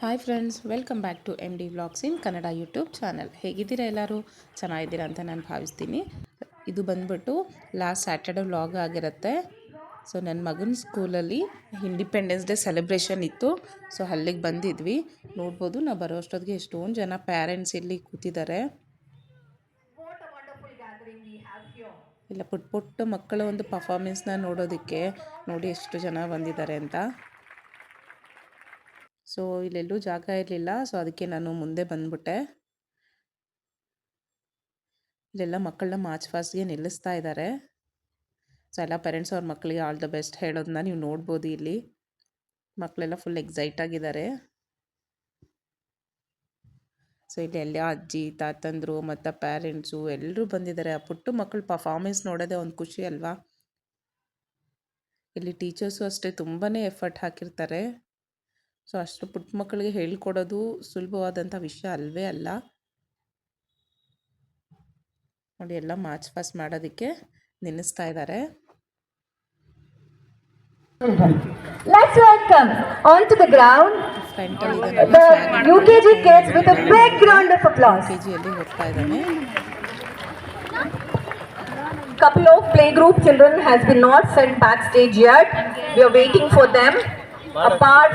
Hi friends, welcome back to M D vlogs in Kannada YouTube channel. ಹೇಗಿದ್ದೀರಾ? ಎಲ್ಲರೂ ಚೆನ್ನಾಗಿದ್ದೀರಾ ಅಂತ ನಾನು ಭಾವಿಸ್ತೀನಿ. ಇದು ಬಂದ್ಬಿಟ್ಟು ಲಾಸ್ಟ್ ಸ್ಯಾಟರ್ಡೆ ವ್ಲಾಗ್ ಆಗಿರುತ್ತೆ. ಸೊ ನನ್ನ ಮಗನ ಸ್ಕೂಲಲ್ಲಿ ಇಂಡಿಪೆಂಡೆನ್ಸ್ ಡೇ ಸೆಲೆಬ್ರೇಷನ್ ಇತ್ತು. ಸೊ ಅಲ್ಲಿಗೆ ಬಂದಿದ್ವಿ. ನೋಡ್ಬೋದು, ನಾವು ಬರೋ ಅಷ್ಟೊತ್ತಿಗೆ ಎಷ್ಟೊಂದು ಜನ ಪ್ಯಾರೆಂಟ್ಸ್ ಇಲ್ಲಿ ಕೂತಿದ್ದಾರೆ. ಇಲ್ಲ ಪುಟ್ಟ ಪುಟ್ಟ ಮಕ್ಕಳ ಒಂದು ಪರ್ಫಾರ್ಮೆನ್ಸ್ನ ನೋಡೋದಕ್ಕೆ ನೋಡಿ ಎಷ್ಟು ಜನ ಬಂದಿದ್ದಾರೆ ಅಂತ. ಸೊ ಇಲ್ಲೆಲ್ಲೂ ಜಾಗ ಇರಲಿಲ್ಲ, ಸೊ ಅದಕ್ಕೆ ನಾನು ಮುಂದೆ ಬಂದ್ಬಿಟ್ಟೆ. ಇಲ್ಲೆಲ್ಲ ಮಕ್ಕಳನ್ನ ಮಾರ್ಚ್ ಫಾಸ್ಟ್ಗೆ ನಿಲ್ಲಿಸ್ತಾ ಇದ್ದಾರೆ. ಸೊ ಎಲ್ಲ ಪೇರೆಂಟ್ಸ್ ಅವ್ರ ಮಕ್ಕಳಿಗೆ ಆಲ್ ದ ಬೆಸ್ಟ್ ಹೇಳೋದನ್ನ ನೀವು ನೋಡ್ಬೋದು. ಇಲ್ಲಿ ಮಕ್ಕಳೆಲ್ಲ ಫುಲ್ ಎಕ್ಸೈಟ್ ಆಗಿದ್ದಾರೆ. ಸೊ ಇಲ್ಲಿ ಎಲ್ಲ ಅಜ್ಜಿ ತಾತಂದರು ಮತ್ತು ಪ್ಯಾರೆಂಟ್ಸು ಎಲ್ಲರೂ ಬಂದಿದ್ದಾರೆ. ಆ ಪುಟ್ಟ ಮಕ್ಕಳು ಪರ್ಫಾರ್ಮೆನ್ಸ್ ನೋಡೋದೇ ಒಂದು ಖುಷಿ ಅಲ್ವಾ. ಇಲ್ಲಿ ಟೀಚರ್ಸು ಅಷ್ಟೇ ತುಂಬಾ ಎಫರ್ಟ್ ಹಾಕಿರ್ತಾರೆ. ಸೊ ಅಷ್ಟು ಪುಟ್ಟ ಮಕ್ಕಳಿಗೆ ಹೇಳ್ಕೊಡೋದು ಸುಲಭವಾದಂಥ ವಿಷಯ ಅಲ್ವೇ ಅಲ್ಲ. ನೋಡಿ, ಎಲ್ಲ ಮಾರ್ಚ್ ಪಾಸ್ಟ್ ಮಾಡೋದಕ್ಕೆ ನಿಲ್ಲಿಸ್ತಾ ಇದ್ದಾರೆ. Let's welcome onto the ground the UKG kids with a big round of applause. UKG ಹೋಗ್ತಾ ಇದ್ದಾನೆ. Couple of playgroup children has been not sent backstage yet. We are waiting for them. Apart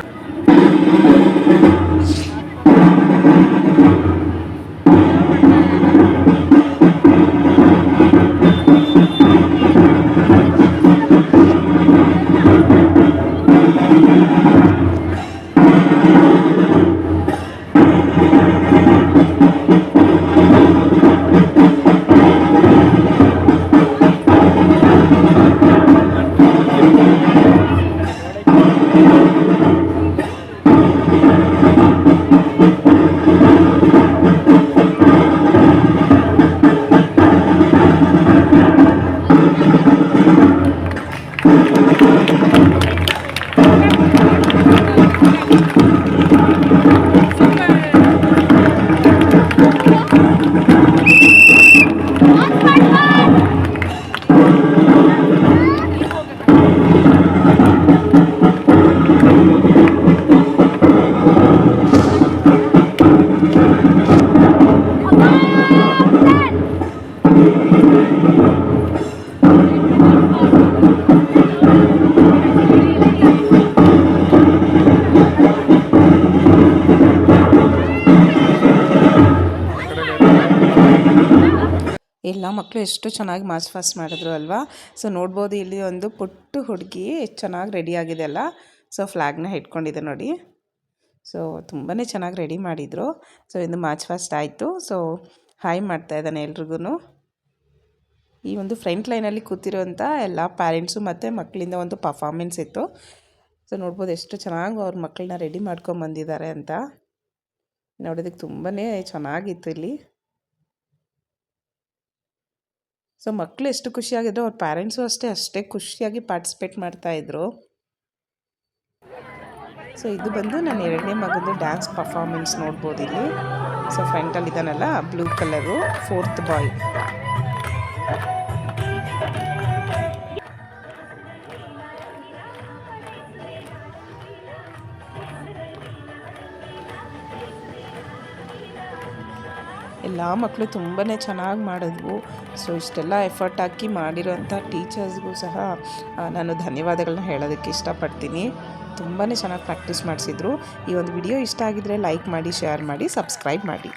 ಎಲ್ಲ ಮಕ್ಕಳು ಎಷ್ಟು ಚೆನ್ನಾಗಿ March fast ಮಾಡಿದ್ರು ಅಲ್ವಾ. So ನೋಡ್ಬೋದು, ಇಲ್ಲಿ ಒಂದು ಪುಟ್ಟ ಹುಡುಗಿ ಎಷ್ಟು ಚೆನ್ನಾಗಿ ರೆಡಿ ಆಗಿದೆ ಅಲ್ಲ. ಸೊ ಫ್ಲ್ಯಾಗ್ನ ಇಟ್ಕೊಂಡಿದೆ ನೋಡಿ. ಸೊ ತುಂಬಾ ಚೆನ್ನಾಗಿ ರೆಡಿ ಮಾಡಿದರು. ಸೊ ಇದು ಮಾರ್ಚ್ ಫಾಸ್ಟ್ ಆಯಿತು. ಸೊ ಹಾಯ್ ಮಾಡ್ತಾ ಇದ್ದಾನೆ ಎಲ್ರಿಗೂ. ಈ ಒಂದು ಫ್ರಂಟ್ ಲೈನಲ್ಲಿ ಕೂತಿರೋಂಥ ಎಲ್ಲ ಪ್ಯಾರೆಂಟ್ಸು ಮತ್ತು ಮಕ್ಕಳಿಂದ ಒಂದು ಪರ್ಫಾರ್ಮೆನ್ಸ್ ಇತ್ತು. ಸೊ ನೋಡ್ಬೋದು ಎಷ್ಟು ಚೆನ್ನಾಗಿ ಅವ್ರ ಮಕ್ಕಳನ್ನ ರೆಡಿ ಮಾಡ್ಕೊಂಬಂದಿದ್ದಾರೆ ಅಂತ. ನೋಡೋದಕ್ಕೆ ತುಂಬಾ ಚೆನ್ನಾಗಿತ್ತು ಇಲ್ಲಿ. ಸೊ ಮಕ್ಕಳು ಎಷ್ಟು ಖುಷಿಯಾಗಿದ್ರು, ಅವ್ರ ಪ್ಯಾರೆಂಟ್ಸು ಅಷ್ಟೇ ಖುಷಿಯಾಗಿ ಪಾರ್ಟಿಸಿಪೇಟ್ ಮಾಡ್ತಾಯಿದ್ರು. ಸೊ ಇದು ಬಂದು ನನ್ನ 2ನೇ ಮಗಂದು ಡ್ಯಾನ್ಸ್ ಪರ್ಫಾರ್ಮೆನ್ಸ್ ನೋಡ್ಬೋದು ಇಲ್ಲಿ. ಸೊ ಫ್ರಂಟಲ್ಲಿ ಇದ್ದಾನಲ್ಲ ಬ್ಲೂ ಕಲರು, 4th ಬಾಯ್. ಎಲ್ಲ ಮಕ್ಕಳು ತುಂಬಾ ಚೆನ್ನಾಗಿ ಮಾಡಿದ್ವು. ಸೊ ಇಷ್ಟೆಲ್ಲ ಎಫರ್ಟ್ ಹಾಕಿ ಮಾಡಿರೋಂಥ ಟೀಚರ್ಸ್ಗೂ ಸಹ ನಾನು ಧನ್ಯವಾದಗಳನ್ನ ಹೇಳೋದಕ್ಕೆ ಇಷ್ಟಪಡ್ತೀನಿ. ತುಂಬಾ ಚೆನ್ನಾಗಿ ಪ್ರಾಕ್ಟೀಸ್ ಮಾಡಿಸಿದ್ರು. ಈ ಒಂದು ವಿಡಿಯೋ ಇಷ್ಟ ಆಗಿದ್ರೆ ಲೈಕ್ ಮಾಡಿ, ಶೇರ್ ಮಾಡಿ, ಸಬ್ಸ್ಕ್ರೈಬ್ ಮಾಡಿ.